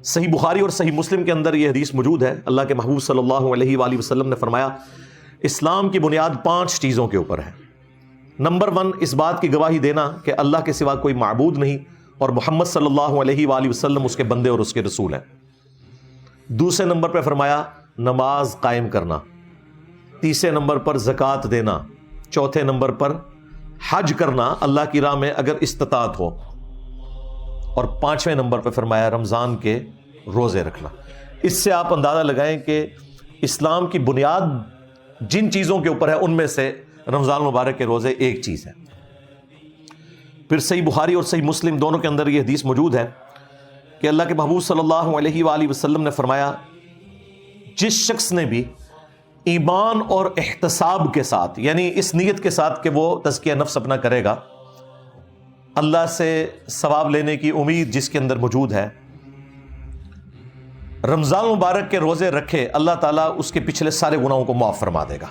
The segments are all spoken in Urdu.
صحیح بخاری اور صحیح مسلم کے اندر یہ حدیث موجود ہے. اللہ کے محبوب صلی اللہ علیہ وآلہ وسلم نے فرمایا اسلام کی بنیاد 5 چیزوں کے اوپر ہے. نمبر 1 اس بات کی گواہی دینا کہ اللہ کے سوا کوئی معبود نہیں اور محمد صلی اللہ علیہ وآلہ وسلم اس کے بندے اور اس کے رسول ہیں. دوسرے نمبر پہ فرمایا نماز قائم کرنا. تیسرے نمبر پر زکوٰۃ دینا. چوتھے نمبر پر حج کرنا اللہ کی راہ میں اگر استطاعت ہو. اور 5ویں نمبر پہ فرمایا رمضان کے روزے رکھنا. اس سے آپ اندازہ لگائیں کہ اسلام کی بنیاد جن چیزوں کے اوپر ہے ان میں سے رمضان مبارک کے روزے ایک چیز ہے. پھر صحیح بخاری اور صحیح مسلم دونوں کے اندر یہ حدیث موجود ہے کہ اللہ کے محبوب صلی اللہ علیہ وآلہ وسلم نے فرمایا جس شخص نے بھی ایمان اور احتساب کے ساتھ یعنی اس نیت کے ساتھ کہ وہ تزکیہ نفس اپنا کرے گا، اللہ سے ثواب لینے کی امید جس کے اندر موجود ہے، رمضان مبارک کے روزے رکھے، اللہ تعالیٰ اس کے پچھلے سارے گناہوں کو معاف فرما دے گا.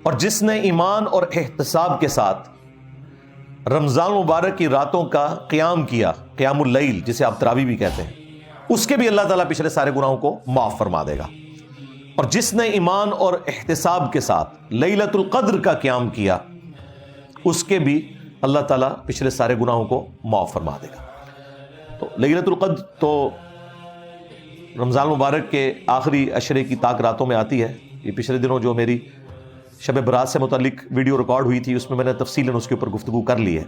اور جس نے ایمان اور احتساب کے ساتھ رمضان مبارک کی راتوں کا قیام کیا، قیام اللیل جسے آپ تراویح بھی کہتے ہیں، اس کے بھی اللہ تعالیٰ پچھلے سارے گناہوں کو معاف فرما دے گا. اور جس نے ایمان اور احتساب کے ساتھ لیلۃ القدر کا قیام کیا، اس کے بھی اللہ تعالیٰ پچھلے سارے گناہوں کو معاف فرما دے گا. تو لیلۃ القدر تو رمضان مبارک کے آخری عشرے کی طاق راتوں میں آتی ہے. یہ پچھلے دنوں جو میری شب برات سے متعلق ویڈیو ریکارڈ ہوئی تھی اس میں نے تفصیلاً اس کے اوپر گفتگو کر لی ہے.